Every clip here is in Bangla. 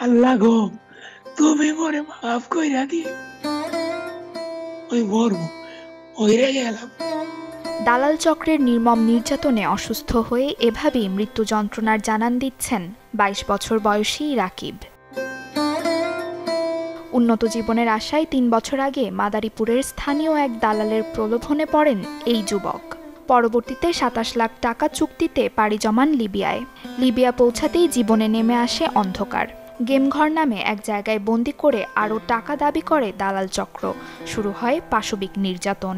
আল্লাহ গো, তুমি মরে মাফ কইরা দি, ওই মরবো, ওইরে গেলাম। দালাল চক্রের নির্মম নির্যাতনে অসুস্থ হয়ে এভাবেই মৃত্যু যন্ত্রণার জানান দিচ্ছেন ২২ বছর বয়সী রাকিব। উন্নত জীবনের আশায় ৩ বছর আগে মাদারীপুরের স্থানীয় এক দালালের প্রলোভনে পড়েন এই যুবক। পরবর্তীতে ২৭ লাখ টাকা চুক্তিতে পাড়ি জমান লিবিয়ায়। লিবিয়া পৌঁছাতেই জীবনে নেমে আসে অন্ধকার। গেমঘর নামে এক জায়গায় বন্দি করে আরও টাকা দাবি করে দালাল চক্র। শুরু হয় পাশবিক নির্যাতন।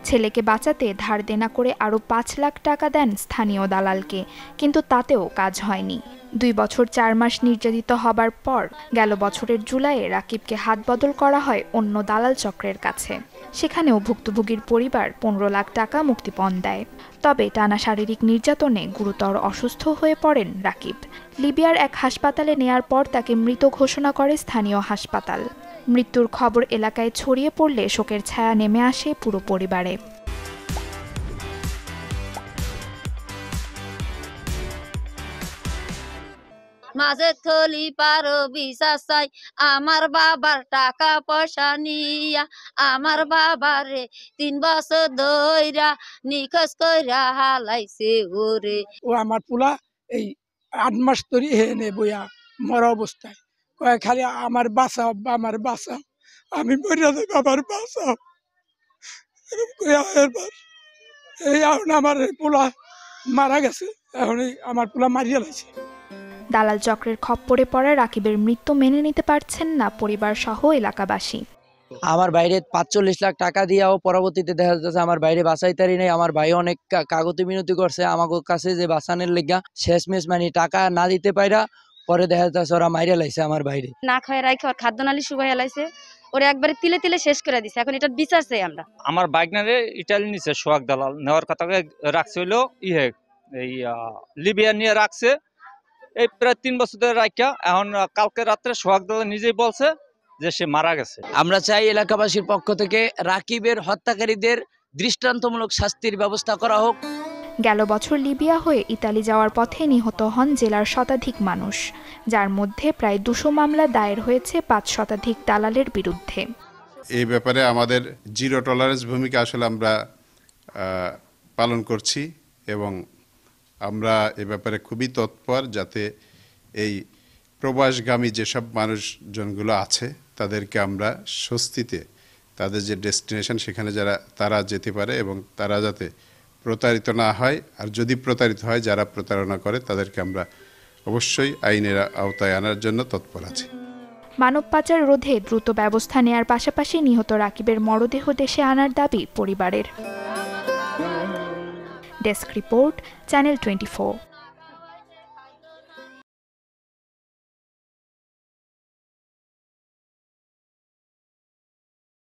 ছেলেকে বাঁচাতে ধার দেনা করে আরও ৫ লাখ টাকা দেন স্থানীয় দালালকে, কিন্তু তাতেও কাজ হয়নি। ২ বছর ৪ মাস নির্যাতিত হবার পর গেল বছরের জুলাইয়ে রাকিবকে হাতবদল করা হয় অন্য দালাল চক্রের কাছে। সেখানেও ভুক্তভোগীর পরিবার ১৫ লাখ টাকা মুক্তিপণ দেয়। তবে টানা শারীরিক নির্যাতনে গুরুতর অসুস্থ হয়ে পড়েন রাকিব। লিবিয়ার এক হাসপাতালে নেয়ার পর তাকে মৃত ঘোষণা করে স্থানীয় হাসপাতাল। মৃত্যুর খবর এলাকায় ছড়িয়ে পড়লে শোকের ছায়া নেমে আসে পুরো পরিবারে। মাঝে থলি পারো বিশ্বাস চাই, আমার বাবার টাকা পয়সা নিয়া, আমার বাবারে ৩ বছর ধইরা নিখোঁজ কইরা হালাইছে ওরে। ও আমার পোলা এই ৮ মাস ধরে হেনে বইয়া মরা অবস্থায় কয় খালি আমার বাঁচাও, আমার বাঁচাও, আমি মরিয়া যাই, বাবার বাঁচাও। এই এখন আমার পোলা মারা গেছে, এখন আমার পোলা মারিয়া লাইছে। দালাল চক্রের খপ্পরে পড়া রাকিবের মৃত্যু মেনে নিতে পারছেন না পরিবার সহ এলাকাবাসী। আমার বাইরে ৪৫ লাখ টাকা দিয়াও পরবর্তীতে দেখা যাচ্ছে আমার বাইরে বাঁচাইতারি নেই। আমার ভাই অনেক কাগতি মিনতি করছে আমার কাছে যে বাঁচানোর লেগা, শেষমেশ মানে টাকা না দিতে পাইরা পরে দেখা যাচ্ছে ওরা মাইরে লাইছে আমার বাইরে। না খায় রাইখে ওর খাদ্য নালী শুকাইয়া লাইছে, ওরে একবারে তিলে তিলে শেষ করে দিছে। এখন এটা বিচার চাই আমরা। আমার বাইকনারে ইটালি নিছে সোহাগ দালাল, নেওয়ার কথা রাখছে হইলো এই লিবিয়া নিয়ে রাখছে। এই প্রায় ৩ বছর ধরে রাখা, এখন কালকে রাত্রে সোহাগ দালাল নিজেই বলছে যে সে মারা গেছে। আমরা চাই এলাকাবাসীর পক্ষ থেকে রাকিবের হত্যাকারীদের দৃষ্টান্তমূলক শাস্তির ব্যবস্থা করা হোক। গেল বছর লিবিয়া হয়ে ইতালি যাওয়ার পথে নিহত হন জেলার শতাধিক মানুষ, যার মধ্যে প্রায় ২০০ মামলা দায়ের হয়েছে ৫ শতাধিক দালালের বিরুদ্ধে। এই ব্যাপারে আমাদের জিরো টলারেন্স ভূমিকা আসলে আমরা পালন করছি এবং আমরা এ ব্যাপারে খুবই তৎপর, যাতে এই প্রবাসগামী যেসব মানুষজনগুলো আছে তাদেরকে আমরা স্বস্তিতে তাদের যে ডেস্টিনেশন সেখানে তারা যেতে পারে এবং তারা যাতে প্রতারিত না হয়। আর যদি প্রতারিত হয়, যারা প্রতারণা করে তাদেরকে আমরা অবশ্যই আইনের আওতায় আনার জন্য তৎপর আছি। মানব পাচার রোধে দ্রুত ব্যবস্থা নেয়ার পাশাপাশি নিহত রাকিবের মরদেহ দেশে আনার দাবি পরিবারের। Desk report, channel 24।